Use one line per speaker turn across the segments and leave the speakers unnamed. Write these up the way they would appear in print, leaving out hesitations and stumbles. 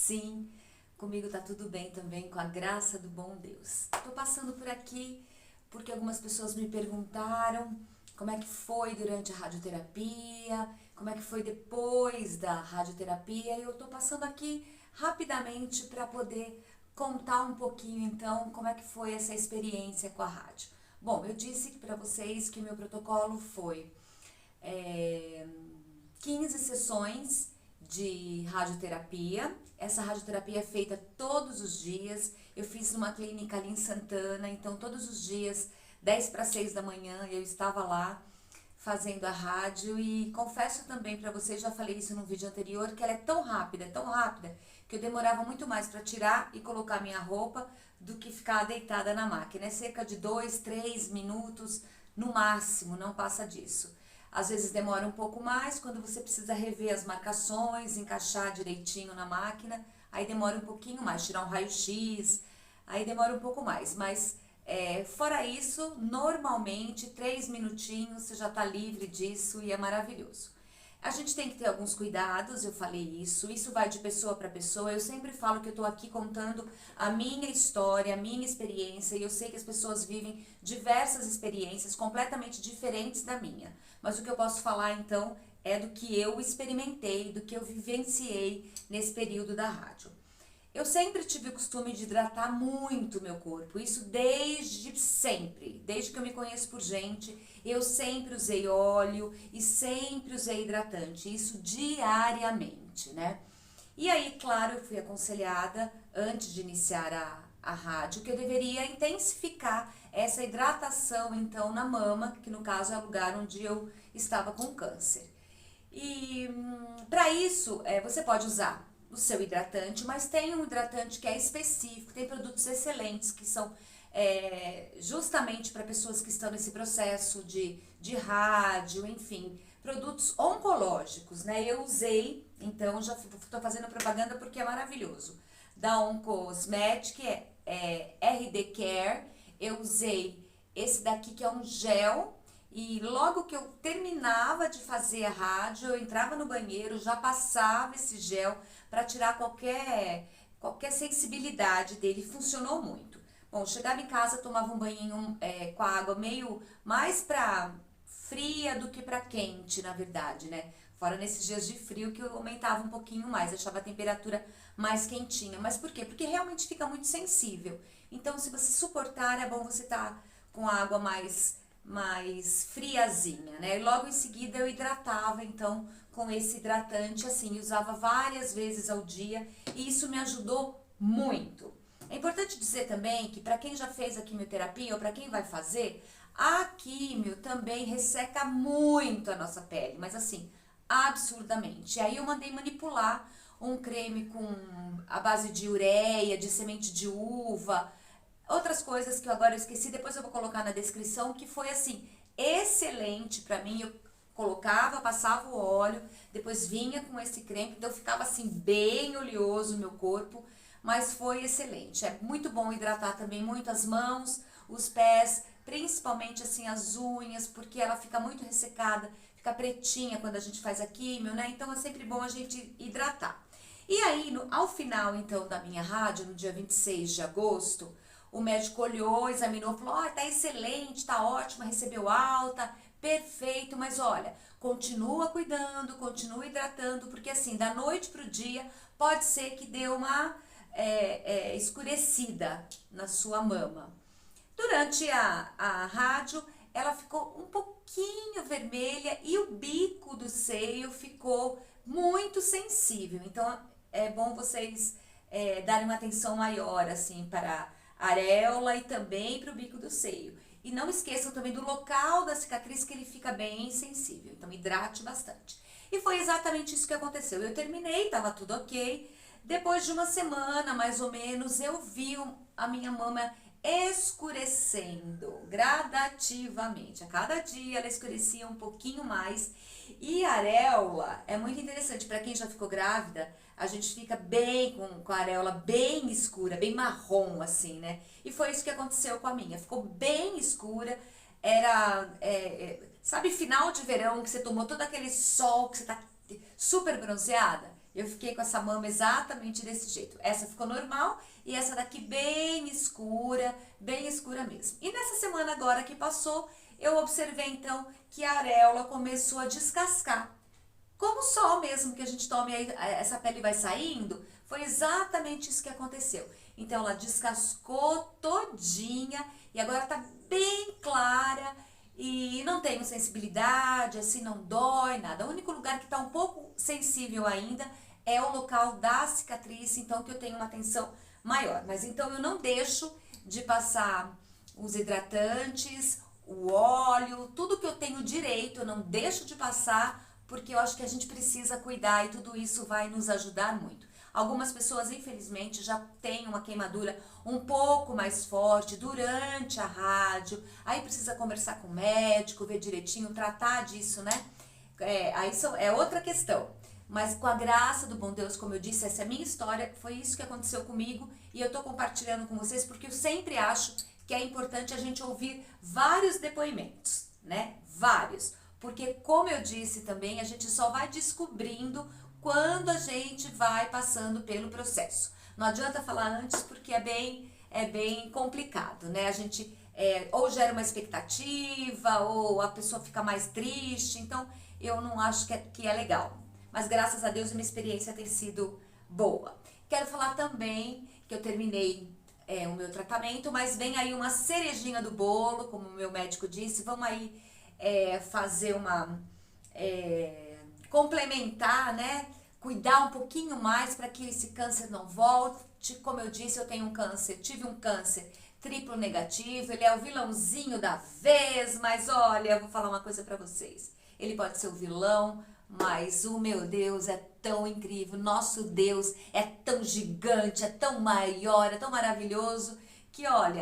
sim, comigo tá tudo bem também, com a graça do bom Deus. Tô passando por aqui porque algumas pessoas me perguntaram como é que foi durante a radioterapia, como é que foi depois da radioterapia, e eu tô passando aqui rapidamente para poder contar um pouquinho então como é que foi essa experiência com a rádio. Bom, eu disse para vocês que o meu protocolo foi é, 15 sessões de radioterapia. Essa radioterapia é feita todos os dias. Eu fiz numa clínica ali em Santana, então todos os dias, 10 para 6 da manhã, eu estava lá fazendo a rádio e confesso também para vocês, já falei isso no vídeo anterior, que ela é tão rápida, que eu demorava muito mais para tirar e colocar minha roupa do que ficar deitada na máquina. É cerca de 2, 3 minutos no máximo, não passa disso. Às vezes demora um pouco mais, quando você precisa rever as marcações, encaixar direitinho na máquina, aí demora um pouquinho mais, tirar um raio-x, aí demora um pouco mais, mas fora isso, normalmente 3 minutinhos você já está livre disso e é maravilhoso. A gente tem que ter alguns cuidados, eu falei isso vai de pessoa para pessoa. Eu sempre falo que eu estou aqui contando a minha história, a minha experiência, e eu sei que as pessoas vivem diversas experiências completamente diferentes da minha. Mas o que eu posso falar então é do que eu experimentei, do que eu vivenciei nesse período da rádio. Eu sempre tive o costume de hidratar muito meu corpo, isso desde sempre, desde que eu me conheço por gente, eu sempre usei óleo e sempre usei hidratante, isso diariamente, né? E aí, claro, eu fui aconselhada, antes de iniciar a rádio, que eu deveria intensificar essa hidratação, então, na mama, que no caso é o lugar onde eu estava com câncer. E para isso, você pode usar o seu hidratante, mas tem um hidratante que é específico, tem produtos excelentes que são justamente para pessoas que estão nesse processo de rádio, enfim, produtos oncológicos, né? Eu usei, então já estou fazendo propaganda porque é maravilhoso, da Oncosmetic, RD Care. Eu usei esse daqui que é um gel, e logo que eu terminava de fazer a rádio, eu entrava no banheiro, já passava esse gel para tirar qualquer sensibilidade dele. Funcionou muito. Bom, chegava em casa, tomava um banhinho com a água meio mais para fria do que para quente, na verdade, né? Fora nesses dias de frio que eu aumentava um pouquinho mais, deixava a temperatura mais quentinha. Mas por quê? Porque realmente fica muito sensível. Então, se você suportar, é bom você estar com a água mais friazinha, né? E logo em seguida eu hidratava, então, com esse hidratante, assim, usava várias vezes ao dia e isso me ajudou muito. É importante dizer também que para quem já fez a quimioterapia ou para quem vai fazer, a químio também resseca muito a nossa pele, mas assim, absurdamente. E aí eu mandei manipular um creme com a base de ureia, de semente de uva, outras coisas que eu agora esqueci, depois eu vou colocar na descrição, que foi assim, excelente pra mim. Eu colocava, passava o óleo, depois vinha com esse creme, então ficava assim bem oleoso o meu corpo, mas foi excelente. É muito bom hidratar também muito as mãos, os pés, principalmente assim as unhas, porque ela fica muito ressecada, fica pretinha quando a gente faz a químio, né? Então é sempre bom a gente hidratar. E aí, ao final então da minha rádio, no dia 26 de agosto, o médico olhou, examinou, falou: "Ó, tá excelente, tá ótima, recebeu alta, perfeito, mas olha, continua cuidando, continua hidratando, porque assim, da noite pro dia, pode ser que dê uma escurecida na sua mama." Durante a rádio, ela ficou um pouquinho vermelha e o bico do seio ficou muito sensível. Então, é bom vocês darem uma atenção maior, assim, para a areola e também para o bico do seio. E não esqueçam também do local da cicatriz, que ele fica bem sensível. Então, hidrate bastante. E foi exatamente isso que aconteceu. Eu terminei, estava tudo ok. Depois de uma semana, mais ou menos, eu vi a minha mama escurecendo gradativamente. A cada dia ela escurecia um pouquinho mais. E a areola é muito interessante. Para quem já ficou grávida, a gente fica bem com a areola bem escura, bem marrom assim, né? E foi isso que aconteceu com a minha. Ficou bem escura. Era, sabe, final de verão que você tomou todo aquele sol, que você tá super bronzeada? eu fiquei com essa mama exatamente desse jeito. Essa ficou normal e essa daqui bem escura mesmo. E nessa semana agora que passou, eu observei então que a areola começou a descascar. Como o sol mesmo que a gente toma e essa pele vai saindo, foi exatamente isso que aconteceu. Então ela descascou todinha e agora tá bem clara e não tenho sensibilidade, assim não dói nada. O único lugar que tá um pouco sensível ainda é o local da cicatriz, então que eu tenho uma atenção maior. Mas então eu não deixo de passar os hidratantes, o óleo, tudo que eu tenho direito, eu não deixo de passar, porque eu acho que a gente precisa cuidar e tudo isso vai nos ajudar muito. Algumas pessoas, infelizmente, já têm uma queimadura um pouco mais forte durante a rádio, aí precisa conversar com o médico, ver direitinho, tratar disso, né? Aí é outra questão. Mas com a graça do bom Deus, como eu disse, essa é a minha história, foi isso que aconteceu comigo e eu tô compartilhando com vocês porque eu sempre acho que é importante a gente ouvir vários depoimentos, né? Vários. Porque, como eu disse também, a gente só vai descobrindo quando a gente vai passando pelo processo. Não adianta falar antes porque é bem complicado, né? A gente ou gera uma expectativa ou a pessoa fica mais triste, então eu não acho que é legal. Mas graças a Deus a minha experiência tem sido boa. Quero falar também que eu terminei o meu tratamento, mas vem aí uma cerejinha do bolo, como o meu médico disse, vamos aí fazer complementar, né? Cuidar um pouquinho mais para que esse câncer não volte. Como eu disse, eu tenho tive um câncer triplo negativo, ele é o vilãozinho da vez, mas olha, eu vou falar uma coisa para vocês. Ele pode ser o vilão, mas o meu Deus é tão incrível, nosso Deus é tão gigante, é tão maior, é tão maravilhoso, que olha,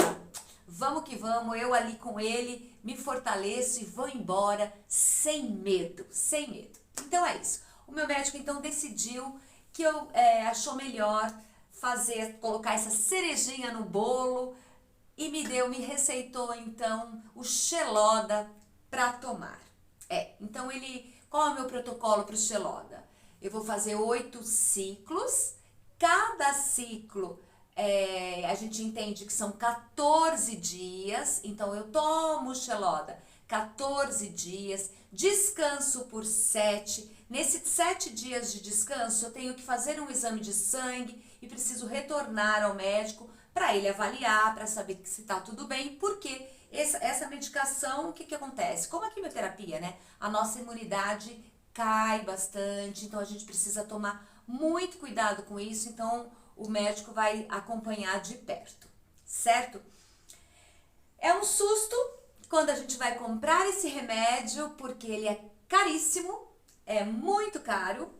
vamos que vamos, eu ali com ele, me fortaleço e vou embora sem medo, sem medo. Então é isso. O meu médico então decidiu que achou melhor colocar essa cerejinha no bolo e me receitou então o Xeloda para tomar. Então qual é o meu protocolo para o Xeloda? Eu vou fazer 8 ciclos, cada ciclo a gente entende que são 14 dias, então eu tomo o Xeloda 14 dias, descanso por 7. Nesses 7 dias de descanso, eu tenho que fazer um exame de sangue e preciso retornar ao médico para ele avaliar, para saber se está tudo bem, porque essa medicação, o que acontece? Como a quimioterapia, né? A nossa imunidade cai bastante, então a gente precisa tomar muito cuidado com isso, então o médico vai acompanhar de perto, certo? É um susto quando a gente vai comprar esse remédio, porque ele é caríssimo, é muito caro.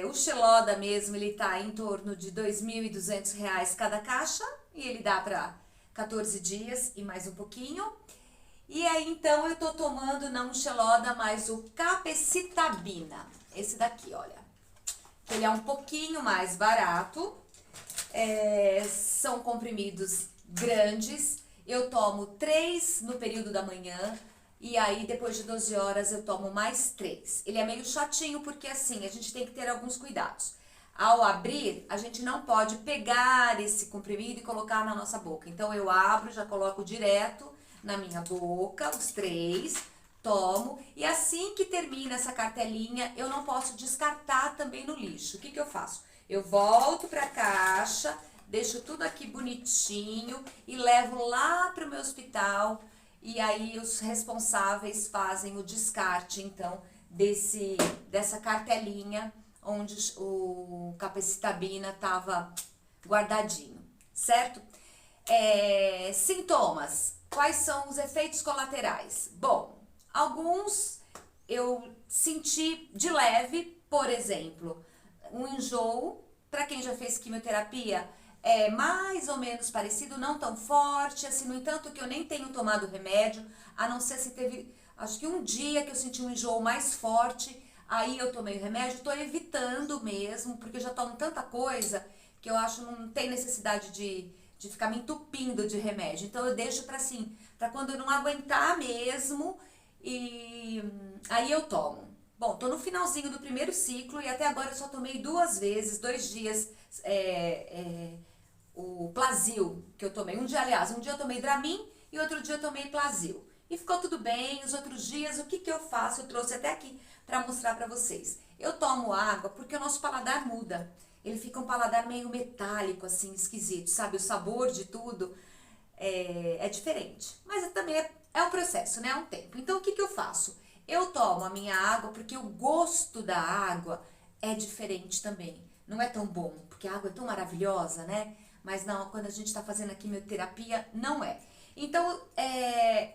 O Xeloda mesmo, ele tá em torno de R$ 2.200 cada caixa, e ele dá para 14 dias e mais um pouquinho. E aí, então, eu tô tomando não o Xeloda, mas o Capecitabina. Esse daqui, olha. Ele é um pouquinho mais barato. São comprimidos grandes. Eu tomo 3 no período da manhã. E aí, depois de 12 horas, eu tomo mais 3. Ele é meio chatinho porque, assim, a gente tem que ter alguns cuidados. Ao abrir, a gente não pode pegar esse comprimido e colocar na nossa boca. Então, eu abro, já coloco direto na minha boca, os 3, tomo. E assim que termina essa cartelinha, eu não posso descartar também no lixo. O que eu faço? Eu volto para a caixa, deixo tudo aqui bonitinho e levo lá para o meu hospital. E aí os responsáveis fazem o descarte, então, dessa cartelinha onde o Capecitabina estava guardadinho, certo? Sintomas. Quais são os efeitos colaterais? Bom, alguns eu senti de leve, por exemplo, um enjoo. Para quem já fez quimioterapia, é mais ou menos parecido, não tão forte, assim, no entanto que eu nem tenho tomado remédio, a não ser se teve, acho que um dia que eu senti um enjoo mais forte, aí eu tomei o remédio, tô evitando mesmo, porque eu já tomo tanta coisa que eu acho que não tem necessidade de ficar me entupindo de remédio. Então eu deixo para quando eu não aguentar mesmo, e aí eu tomo. Bom, tô no finalzinho do primeiro ciclo e até agora eu só tomei 2 vezes, 2 dias, o Plasil que eu tomei. Aliás, um dia eu tomei Dramin e outro dia eu tomei Plasil. E ficou tudo bem. Os outros dias, o que que eu faço? Eu trouxe até aqui para mostrar para vocês. Eu tomo água porque o nosso paladar muda. Ele fica um paladar meio metálico, assim, esquisito, sabe? O sabor de tudo é diferente. Mas também é um processo, né? É um tempo. Então, o que que eu faço? Eu tomo a minha água porque o gosto da água é diferente também. Não é tão bom, porque a água é tão maravilhosa, né? Mas não, quando a gente está fazendo a quimioterapia, não é. Então,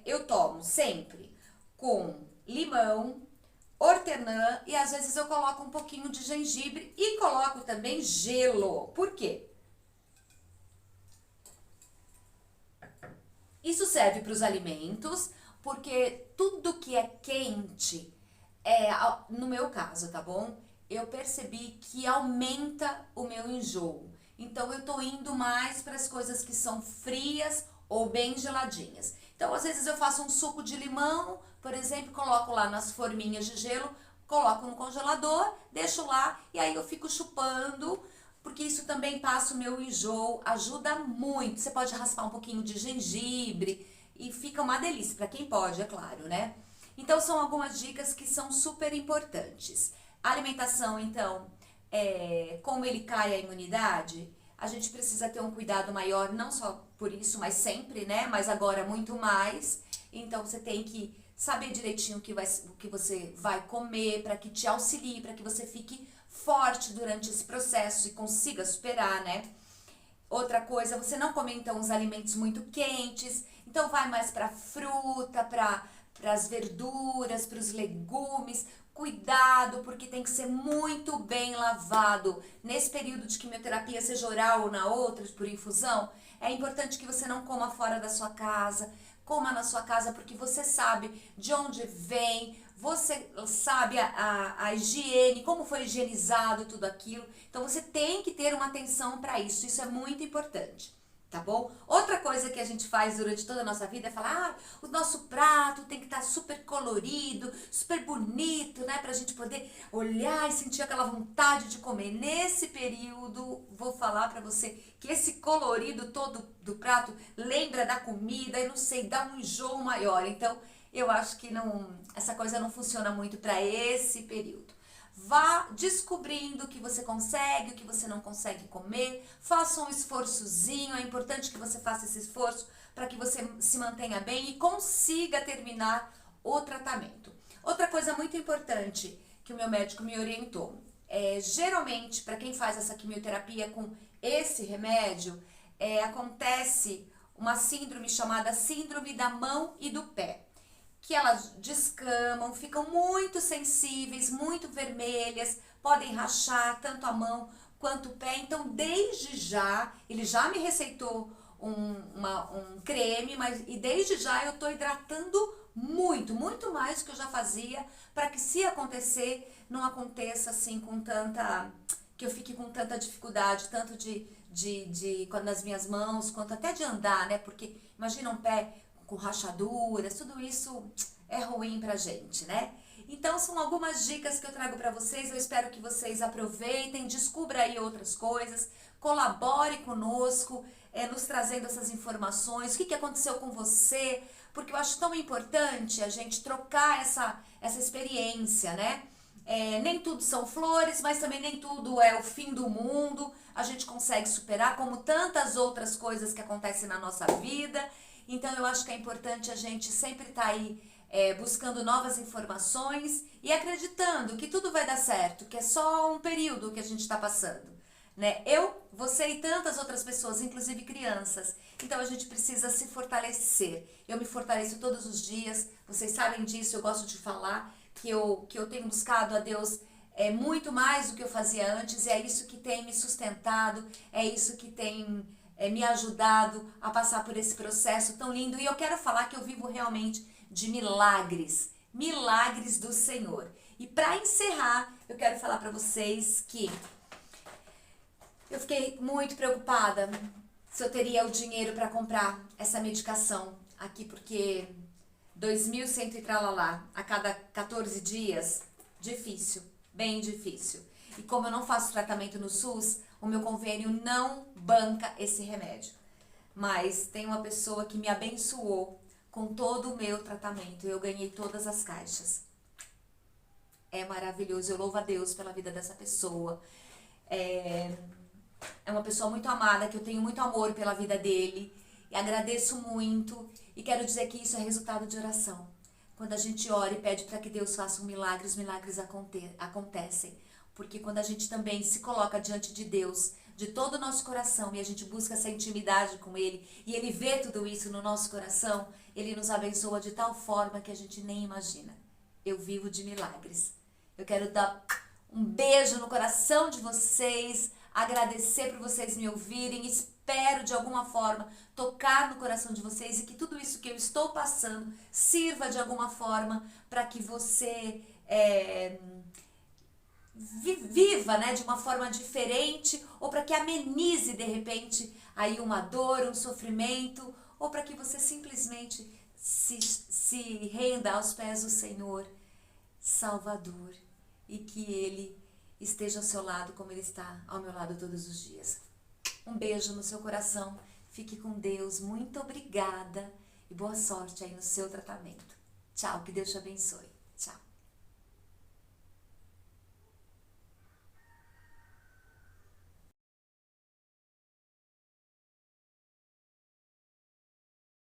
eu tomo sempre com limão, hortelã e às vezes eu coloco um pouquinho de gengibre e coloco também gelo. Por quê? Isso serve para os alimentos, porque tudo que é quente, no meu caso, tá bom? Eu percebi que aumenta o meu enjoo. Então eu tô indo mais para as coisas que são frias ou bem geladinhas. Então às vezes eu faço um suco de limão, por exemplo, coloco lá nas forminhas de gelo, coloco no congelador, deixo lá e aí eu fico chupando, porque isso também passa o meu enjoo, ajuda muito. Você pode raspar um pouquinho de gengibre e fica uma delícia, para quem pode, é claro, né? Então são algumas dicas que são super importantes. A alimentação, então, como ele cai a imunidade, a gente precisa ter um cuidado maior, não só por isso, mas sempre, né? Mas agora muito mais. Então você tem que saber direitinho o que você vai comer para que te auxilie, para que você fique forte durante esse processo e consiga superar, né? Outra coisa, você não comer então os alimentos muito quentes, então vai mais para fruta, para as verduras, para os legumes. Cuidado, porque tem que ser muito bem lavado. Nesse período de quimioterapia, seja oral ou na outra, por infusão, é importante que você não coma fora da sua casa, coma na sua casa, porque você sabe de onde vem, você sabe a higiene, como foi higienizado tudo aquilo. Então você tem que ter uma atenção para isso, isso é muito importante. Tá bom? Outra coisa que a gente faz durante toda a nossa vida é falar, o nosso prato tem que estar super colorido, super bonito, né? Pra gente poder olhar e sentir aquela vontade de comer. Nesse período, vou falar pra você que esse colorido todo do prato lembra da comida e não sei, dá um enjoo maior. Então, eu acho que essa coisa não funciona muito pra esse período. Vá descobrindo o que você consegue, o que você não consegue comer. Faça um esforçozinho. É importante que você faça esse esforço para que você se mantenha bem e consiga terminar o tratamento. Outra coisa muito importante que o meu médico me orientou geralmente para quem faz essa quimioterapia com esse remédio, acontece uma síndrome chamada síndrome da mão e do pé, que elas descamam, ficam muito sensíveis, muito vermelhas, podem rachar tanto a mão quanto o pé. Então, desde já, ele já me receitou um creme, e desde já eu estou hidratando muito, muito mais do que eu já fazia, para que se acontecer, não aconteça assim que eu fique com tanta dificuldade, tanto quando nas minhas mãos, quanto até de andar, né? Porque imagina um pé com rachaduras, tudo isso é ruim pra gente, né? Então são algumas dicas que eu trago para vocês, eu espero que vocês aproveitem, descubra aí outras coisas, colabore conosco, nos trazendo essas informações, o que aconteceu com você, porque eu acho tão importante a gente trocar essa experiência, né? Nem tudo são flores, mas também nem tudo é o fim do mundo, a gente consegue superar, como tantas outras coisas que acontecem na nossa vida. Então eu acho que é importante a gente sempre estar aí buscando novas informações e acreditando que tudo vai dar certo, que é só um período que a gente está passando, né? Você e tantas outras pessoas, inclusive crianças. Então a gente precisa se fortalecer. Eu me fortaleço todos os dias, vocês sabem disso, eu gosto de falar que eu tenho buscado a Deus muito mais do que eu fazia antes, e é isso que tem me sustentado, é isso que tem me ajudado a passar por esse processo tão lindo. E eu quero falar que eu vivo realmente de milagres, milagres do Senhor. E para encerrar, eu quero falar para vocês que eu fiquei muito preocupada se eu teria o dinheiro para comprar essa medicação aqui, porque 2.100 e tralalá a cada 14 dias Difícil, bem difícil. E como eu não faço tratamento no SUS, o meu convênio não banca esse remédio. Mas tem uma pessoa que me abençoou com todo o meu tratamento. Eu ganhei todas as caixas. É maravilhoso, eu louvo a Deus pela vida dessa pessoa. É uma pessoa muito amada, que eu tenho muito amor pela vida dele. E agradeço muito. E quero dizer que isso é resultado de oração. Quando a gente ora e pede para que Deus faça um milagre, os milagres acontecem. Porque quando a gente também se coloca diante de Deus, de todo o nosso coração, e a gente busca essa intimidade com Ele, e Ele vê tudo isso no nosso coração, Ele nos abençoa de tal forma que a gente nem imagina. Eu vivo de milagres. Eu quero dar um beijo no coração de vocês, agradecer por vocês me ouvirem, espero de alguma forma tocar no coração de vocês e que tudo isso que eu estou passando sirva de alguma forma para que você viva, né, de uma forma diferente, ou para que amenize de repente aí uma dor, um sofrimento, ou para que você simplesmente se renda aos pés do Senhor Salvador e que Ele esteja ao seu lado como Ele está ao meu lado todos os dias. Um beijo no seu coração, fique com Deus, muito obrigada e boa sorte aí no seu tratamento. Tchau, que Deus te abençoe. Tchau.